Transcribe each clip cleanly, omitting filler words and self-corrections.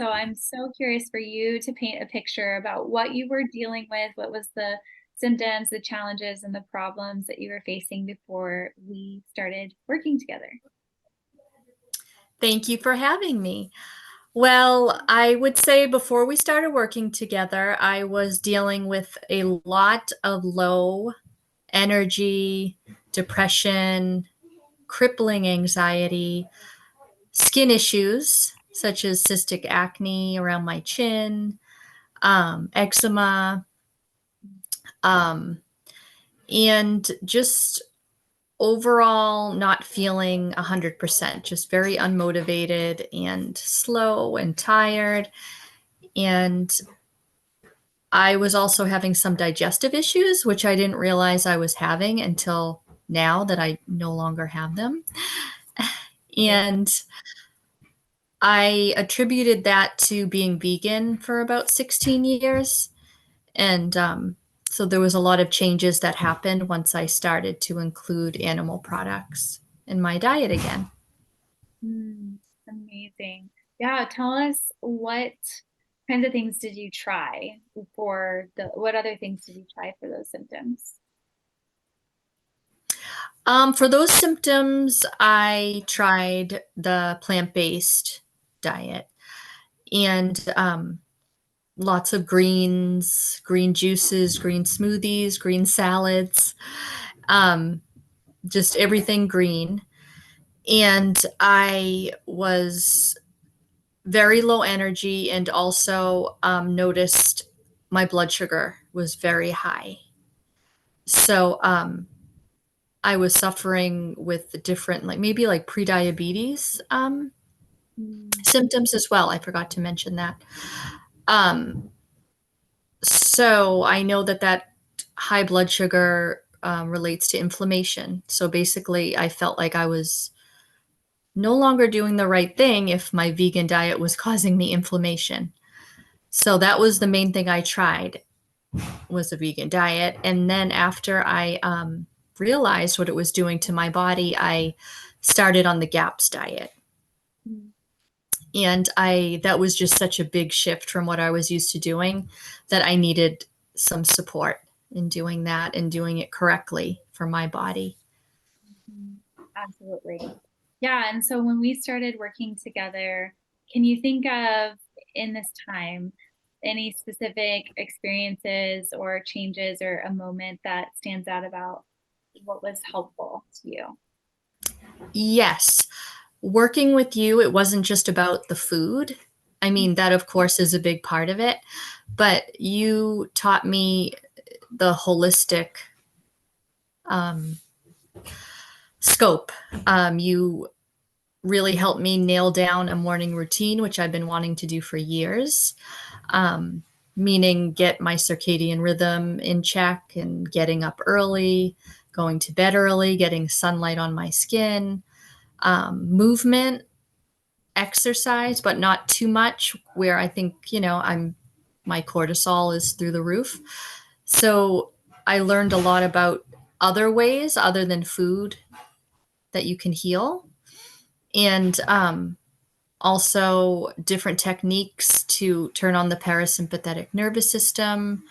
So I'm so curious for you to paint a picture about what you were dealing with, what was the symptoms, the challenges, and the problems that you were facing before we started working together. Thank you for having me. Well, I would say before we started working together, I was dealing with a lot of low energy, depression, crippling anxiety, skin issues such as cystic acne around my chin, eczema, um, and just overall not feeling 100%, just very unmotivated and slow and tired. And I was also having some digestive issues, which I didn't realize I was having until now that I no longer have them. And I attributed that to being vegan for about 16 years. And so there was a lot of changes that happened once I started to include animal products in my diet again. Mm, amazing. Yeah, tell us what kinds of things did you try what other things did you try for those symptoms? For those symptoms, I tried the plant-based diet and lots of greens, green juices, green smoothies, green salads, um, just everything green. And I was very low energy and also noticed my blood sugar was very high. So I was suffering with the different, like maybe like prediabetes Mm, symptoms as well. I forgot to mention that. Um, so I know that high blood sugar relates to inflammation. So basically, I felt like I was no longer doing the right thing if my vegan diet was causing me inflammation. So that was the main thing I tried was a vegan diet. And then after I realized what it was doing to my body, I started on the GAPS diet. mm, And that was just such a big shift from what I was used to doing that I needed some support in doing that and doing it correctly for my body. mm. Absolutely. Yeah, and so when we started working together, can you think of in this time any specific experiences or changes or a moment that stands out about what was helpful to you? Yes, working with you, it wasn't just about the food. I mean, that of course is a big part of it, but you taught me the holistic um, scope. You really helped me nail down a morning routine, which I've been wanting to do for years, um, meaning get my circadian rhythm in check and getting up early, going to bed early, getting sunlight on my skin, movement, exercise, but not too much, where I think, my cortisol is through the roof. So I learned a lot about other ways other than food that you can heal. And also different techniques to turn on the parasympathetic nervous system,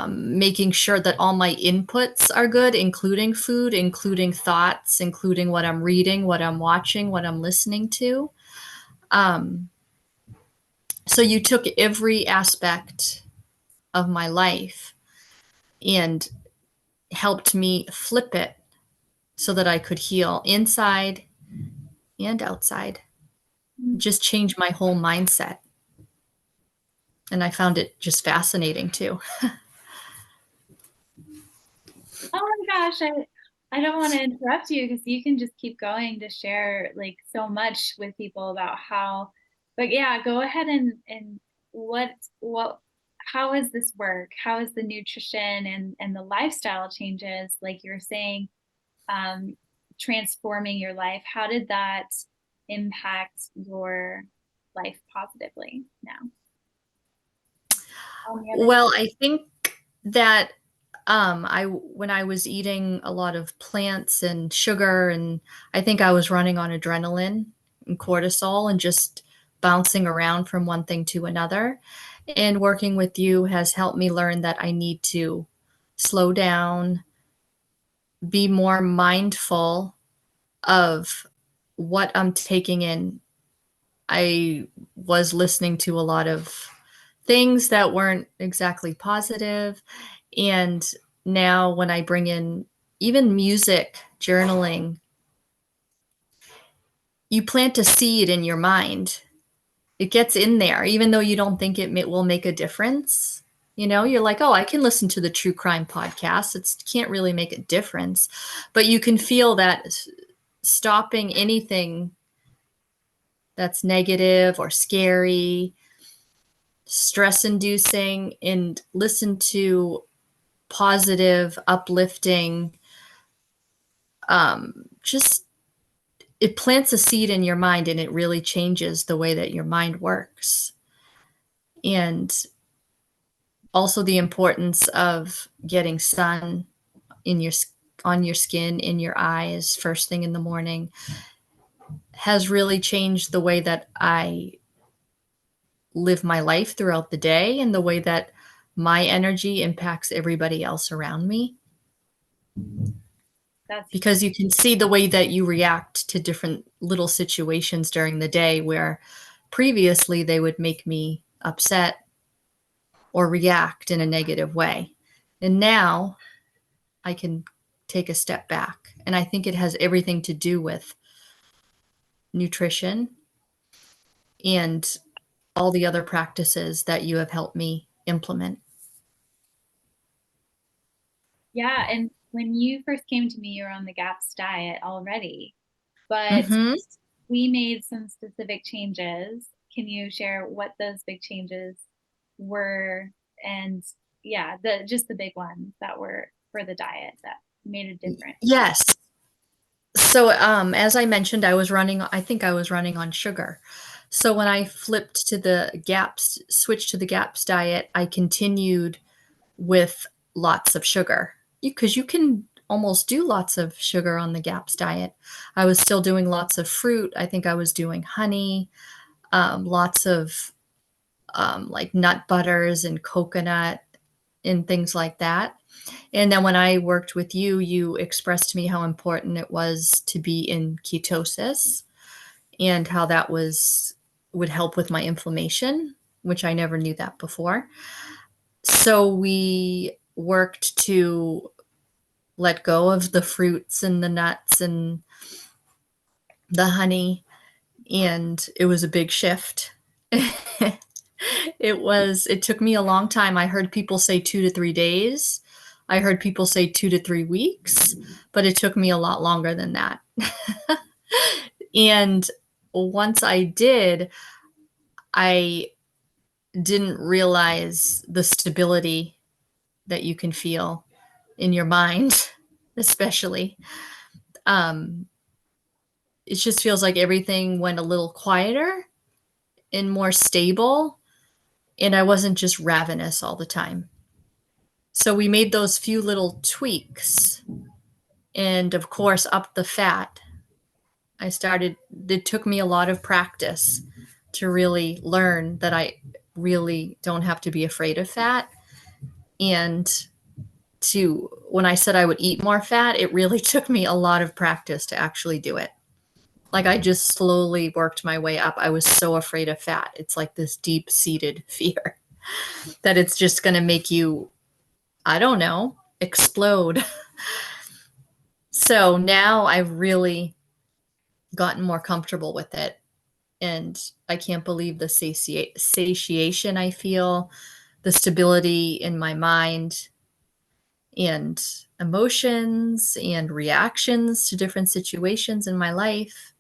making sure that all my inputs are good, including food, including thoughts, including what I'm reading, what I'm watching, what I'm listening to. Um, so you took every aspect of my life and helped me flip it so that I could heal inside and outside. Mm. Just change my whole mindset. And I found it just fascinating too. Oh my gosh, I don't want to interrupt you because you can just keep going to share like so much with people about how, but yeah, go ahead and what what how has this work? How is the nutrition and the lifestyle changes, like you're saying, um, transforming your life? How did that impact your life positively now? On the other Well, I think that I when I was eating a lot of plants and sugar, and I think I was running on adrenaline and cortisol and just bouncing around from one thing to another. And working with you has helped me learn that I need to slow down, be more mindful of what I'm taking in. I was listening to a lot of things that weren't exactly positive. And now, when I bring in even music, journaling, you plant a seed in your mind. It gets in there, even though you don't think will make a difference. You know, you're like, oh, I can listen to the true crime podcast. It can't really make a difference. But you can feel that stopping anything that's negative or scary, stress inducing, and listen to positive, uplifting, just it plants a seed in your mind and it really changes the way that your mind works. And also the importance of getting sun in your on your skin, in your eyes, first thing in the morning, has really changed the way that I live my life throughout the day and the way that my energy impacts everybody else around me. That's Because you can see the way that you react to different little situations during the day where previously they would make me upset or react in a negative way. And now I can take a step back. And I think it has everything to do with nutrition and all the other practices that you have helped me implement. yeah. And when you first came to me, you were on the GAPS diet already, but Mm-hmm. we made some specific changes. Can you share what those big changes were? And yeah, just the big ones that were for the diet that made a difference. Yes. So, as I mentioned, I think I was running on sugar. So when I switched to the GAPS diet, I continued with lots of sugar because you can almost do lots of sugar on the GAPS diet. I was still doing lots of fruit. I think I was doing honey, lots of like nut butters and coconut and things like that. And then when I worked with you, you expressed to me how important it was to be in ketosis and how that would help with my inflammation, which I never knew that before. So we worked to let go of the fruits and the nuts and the honey, and it was a big shift. It took me a long time. I heard people say 2 to 3 days. I heard people say 2 to 3 weeks, but it took me a lot longer than that. And once I did, I didn't realize the stability that you can feel in your mind, especially. Um, it just feels like everything went a little quieter and more stable, and I wasn't just ravenous all the time. So we made those few little tweaks and, of course, up the fat. It took me a lot of practice to really learn that I really don't have to be afraid of fat. And when I said I would eat more fat, it really took me a lot of practice to actually do it. Like I just slowly worked my way up. I was so afraid of fat. It's like this deep seated fear that it's just going to make you, I don't know, explode. So now I've really gotten more comfortable with it. And I can't believe the satiation I feel, the stability in my mind, and emotions and reactions to different situations in my life.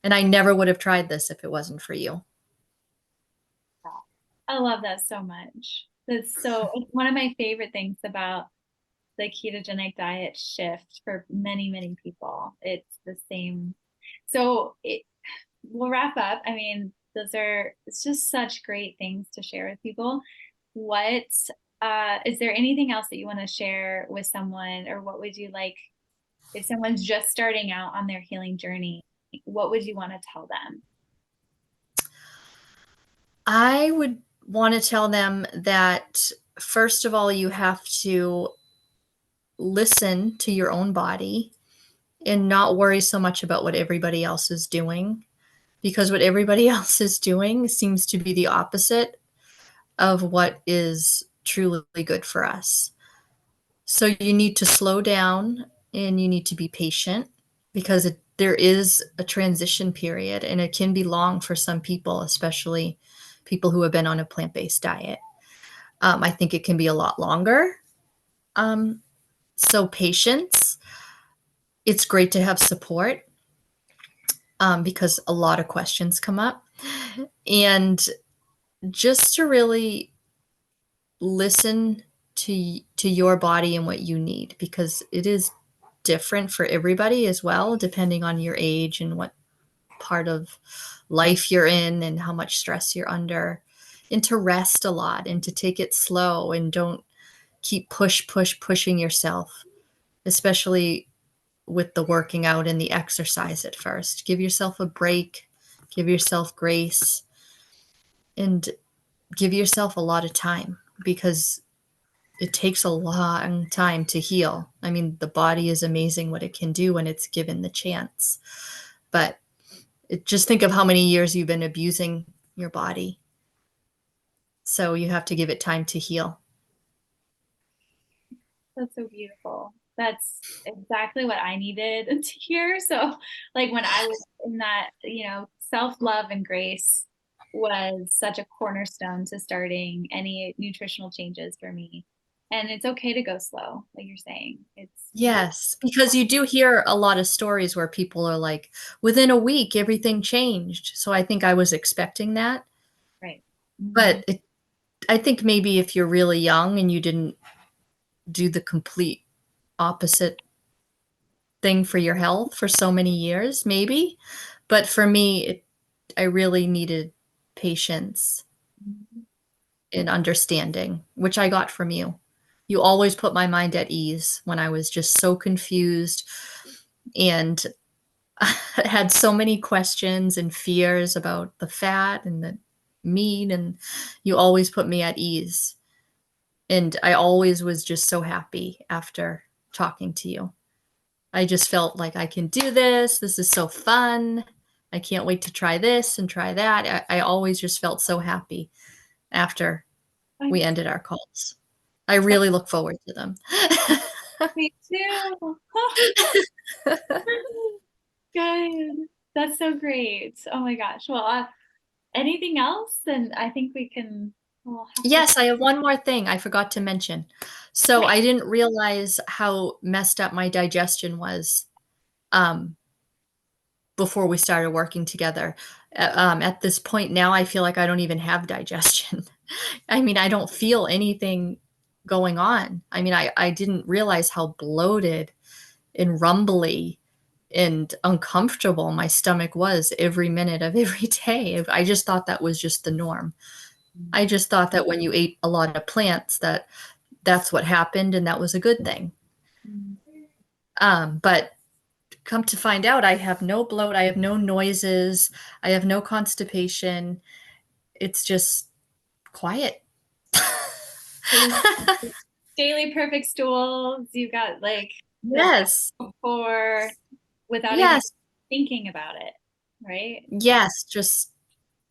And I never would have tried this if it wasn't for you. I love that so much. It's one of my favorite things about the ketogenic diet shift for many, many people. It's the same. We'll wrap up. I mean, it's just such great things to share with people. What, is there anything else that you want to share with someone, or what would you like if someone's just starting out on their healing journey? What would you want to tell them? I would want to tell them that, first of all, you have to listen to your own body and not worry so much about what everybody else is doing, because what everybody else is doing seems to be the opposite of what is truly good for us. So you need to slow down and you need to be patient, because there is a transition period and it can be long for some people, especially people who have been on a plant-based diet. I think it can be a lot longer. Um, so patience. It's great to have support, because a lot of questions come up. And just to really listen to your body and what you need, because it is different for everybody as well, depending on your age and what part of life you're in and how much stress you're under. And to rest a lot and to take it slow and don't keep pushing yourself, especially with the working out and the exercise at first. Give yourself a break, give yourself grace, and give yourself a lot of time, because it takes a long time to heal. I mean, the body is amazing what it can do when it's given the chance. But just think of how many years you've been abusing your body. So you have to give it time to heal. That's so beautiful. That's exactly what I needed to hear. So, like when I was in that, self-love and grace was such a cornerstone to starting any nutritional changes for me. And it's okay to go slow, like you're saying. It's Yes, because you do hear a lot of stories where people are like, within a week, everything changed. So I think I was expecting that. right. Mhm. But I think maybe if you're really young and you didn't do the complete opposite thing for your health for so many years, maybe. But for me, I really needed patience Mhm. and understanding, which I got from you. You always put my mind at ease when I was just so confused and had so many questions and fears about the fat and the meat, and you always put me at ease. And I always was just so happy after talking to you. I just felt like I can do this. This is so fun. I can't wait to try this and try that. I always just felt so happy after I'm we ended our calls. I really look forward to them. happy too. Good. That's so great. Oh my gosh. Well, anything else? And I think we'll have to. Yes, I have one more thing I forgot to mention. So Okay. I didn't realize how messed up my digestion was, um, before we started working together. At this point now, I feel like I don't even have digestion. I mean, I don't feel anything going on. I mean, I didn't realize how bloated and rumbly and uncomfortable my stomach was every minute of every day. I just thought that was just the norm. I just thought that when you ate a lot of plants, that's what happened and that was a good thing. Mm. But come to find out, I have no bloat, I have no noises, I have no constipation. It's just quiet. Daily perfect stools. You got like the Yes. for without even Yes. thinking about it, right? Yes. Just,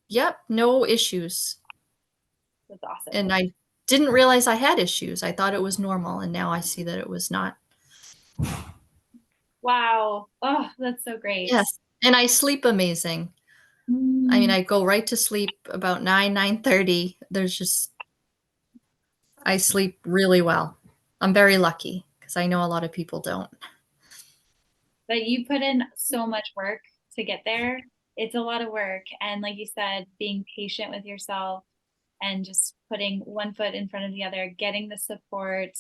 yep, no issues. That's awesome. And I didn't realize I had issues. I thought it was normal, and now I see that it was not. Wow. Oh, that's so great. Yes. And I sleep amazing. I mean, Mm, I go right to sleep about 9:30. There's just I sleep really well. I'm very lucky because I know a lot of people don't. but you put in so much work to get there. It's a lot of work. And like you said, being patient with yourself and just putting one foot in front of the other, getting the support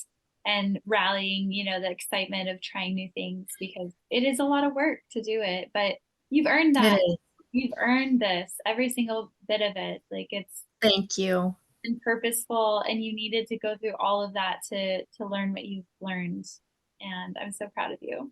and rallying, the excitement of trying new things because it is a lot of work to do it, but you've earned It that. is. You've earned this, every single bit of it. Like it's Thank you. been purposeful and you needed to go through all of that to learn what you've learned. And I'm so proud of you.